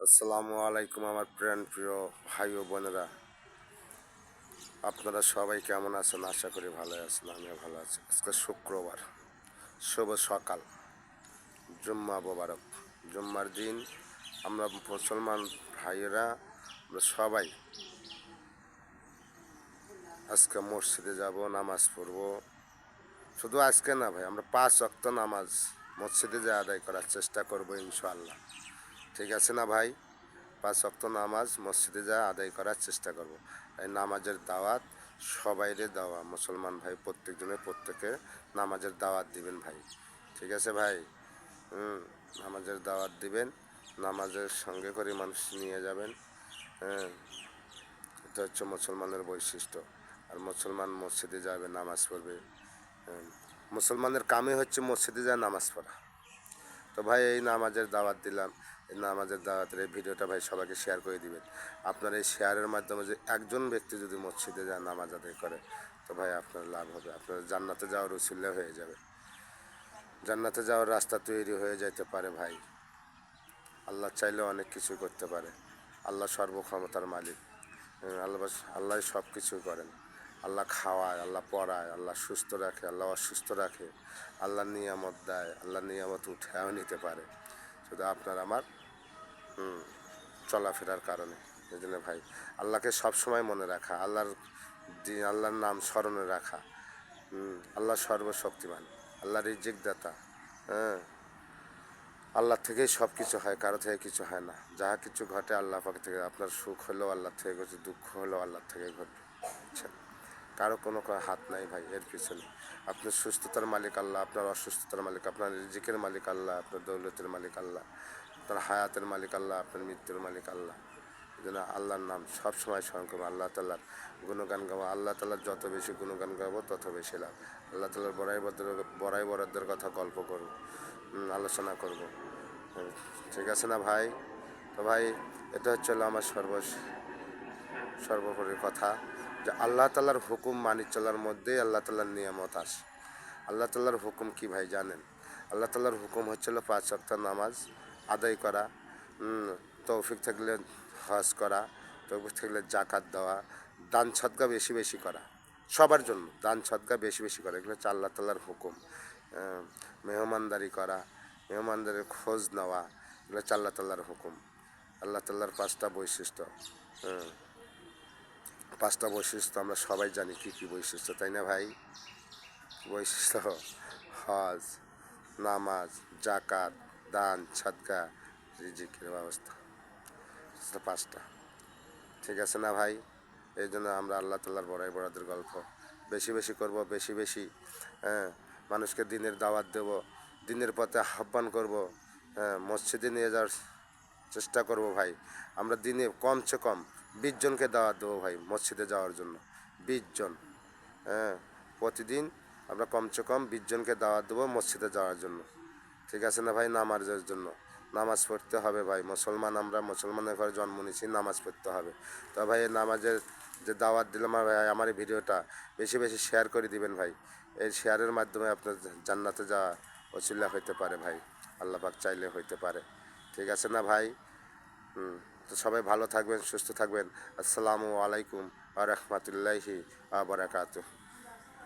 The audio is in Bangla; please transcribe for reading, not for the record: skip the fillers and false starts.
আসসালামু আলাইকুম আমার প্রিয় ভাই ও বোনেরা, আপনারা সবাই কেমন আছেন? আশা করি ভালো আছেন। আমিও ভালো আছি। আজকে শুক্রবার, শুভ সকাল, জুম্মা মোবারক। জুম্মার দিন আমরা মুসলমান ভাইয়েরা আমরা সবাই আজকে মসজিদে যাব, নামাজ পড়ব। শুধু আজকে না ভাই, আমরা 5 ওয়াক্ত নামাজ মসজিদে যা আদায় করার চেষ্টা করব ইনশাআল্লাহ। ঠিক আছে না ভাই? 5 ওয়াক্ত নামাজ মসজিদে যা আদায় করার চেষ্টা করব। এই নামাজের দাওয়াত সবাইরে দেওয়া, মুসলমান ভাই প্রত্যেকে নামাজের দাওয়াত দিবেন ভাই। ঠিক আছে ভাই? নামাজের দাওয়াত দিবেন, নামাজের সঙ্গে করে মানুষ নিয়ে যাবেন। হ্যাঁ, এটা হচ্ছে মুসলমানের বৈশিষ্ট্য। আর মুসলমান মসজিদে যাবে, নামাজ পড়বে। মুসলমানের কামই হচ্ছে মসজিদে যা নামাজ পড়া। তো ভাই এই নামাজের দাওয়াত দিলাম, এই নামাজের দাওয়াতের এই ভিডিওটা ভাই সবাইকে শেয়ার করে দিবেন। আপনার এই শেয়ারের মাধ্যমে যে একজন ব্যক্তি যদি মসজিদে যা নামাজ আদায় করে, তো ভাই আপনার লাভ হবে, আপনার জান্নাতে যাওয়ার উসিলা হয়ে যাবে, জান্নাতে যাওয়ার রাস্তা তৈরি হয়ে যেতে পারে ভাই। আল্লাহ চাইলেও অনেক কিছু করতে পারে। আল্লাহ সর্বক্ষমতার মালিক। আল্লাহ আল্লাহ সব কিছু করেন। আল্লাহ খাওয়ায়, আল্লাহ পড়ায়, আল্লাহ সুস্থ রাখে, আল্লাহ অসুস্থ রাখে, আল্লাহ নিয়ামত দেয়, আল্লাহ নিয়ামত উঠেও নিতে পারে, শুধু আপনার আমার চলাফেরার কারণে। এই জন্য ভাই আল্লাহকে সবসময় মনে রাখা, আল্লাহর নাম স্মরণে রাখা। আল্লাহ সর্বশক্তিমান, আল্লাহ রিজিক দাতা। হ্যাঁ, আল্লাহ থেকেই সব কিছু হয়, কারো থেকে কিছু হয় না। যাহা কিছু ঘটে আল্লাহ পাক থেকে। আপনার সুখ হলেও আল্লাহ থেকে ঘটে, দুঃখ হলেও আল্লাহ থেকে ঘটে, বুঝছেন? কারো কোনো হাত নাই ভাই এর পিছনে। আপনার সুস্থতার মালিক আল্লাহ, আপনার অসুস্থতার মালিক, আপনার রিজিকের মালিক আল্লাহ, আপনার দৌলতের মালিক আল্লাহ, আপনার হায়াতের মালিক আল্লাহ, আপনার মৃত্যুর মালিক আল্লাহ। এই জন্য আল্লাহর নাম সবসময় স্মরণ করবো, আল্লাহ তাল্লার গুণগান গাবো। আল্লাহ তাল্লার যত বেশি গুণগান গাবো তত বেশি লাভ। আল্লাহ তাল্লার বড়াই বরাদ্দের কথা গল্প করবো, আলোচনা করবো। ঠিক আছে না ভাই? তো ভাই এটা হচ্ছে আমার সর্বোপরি কথা, যে আল্লাহ তাল্লার হুকুম মানি চলার মধ্যেই আল্লাহ তাল্লার নিয়ামত আসে। আল্লাহ তাল্লার হুকুম কি ভাই জানেন? আল্লাহ তাল্লার হুকুম হচ্ছিল 5 ওয়াক্ত নামাজ আদায় করা, তৌফিক থাকলে হজ করা, তৌফিক থাকলে জাকাত দেওয়া, দান সদকা বেশি বেশি করা, সবার জন্য দান সদকা বেশি বেশি করা। এগুলো হচ্ছে আল্লাহ তাল্লার হুকুম। মেহমানদারি করা, মেহমানদারির খোঁজ নেওয়া, এগুলো হচ্ছে আল্লাহ তাল্লার হুকুম। আল্লাহ তাল্লার 5টা বৈশিষ্ট্য। 5টা বৈশিষ্ট্য আমরা সবাই জানি কী কী বৈশিষ্ট্য, তাই না ভাই? বৈশিষ্ট্য: হজ, নামাজ, জাকাত, দান সদকা, রিজিকের ব্যবস্থা। 5টা। ঠিক আছে না ভাই? এই জন্য আমরা আল্লাহ তাল্লার বড়াই বরাদের গল্প বেশি বেশি করব, বেশি বেশি মানুষকে দিনের দাওয়াত দেব, দিনের পথে আহ্বান করব। মসজিদে নিয়ে যাওয়ার চেষ্টা করব ভাই। আমরা দিনে কমসে কম 20 জনকে দাওয়াত দেবো ভাই মসজিদে যাওয়ার জন্য। 20 জন, প্রতিদিন আমরা কমসে কম 20 জনকে দাওয়াত দেবো মসজিদে যাওয়ার জন্য। ঠিক আছে না ভাই? নামাজের জন্য নামাজ পড়তে হবে ভাই। মুসলমান, আমরা মুসলমানের ঘরে জন্ম নিয়েছি, নামাজ পড়তে হবে। তো ভাই এই নামাজের যে দাওয়াত দিলাম ভাই, আমার এই ভিডিওটা বেশি বেশি শেয়ার করে দিবেন ভাই। এই শেয়ারের মাধ্যমে আপনার জান্নাতে যাওয়া ওসিলা হইতে পারে ভাই, আল্লাহ পাক চাইলে হইতে পারে। ঠিক আছে না ভাই? তো সবাই ভালো থাকবেন, সুস্থ থাকবেন। আসসালামু আলাইকুম ওয়া রাহমাতুল্লাহি ওয়া বারাকাতুহু।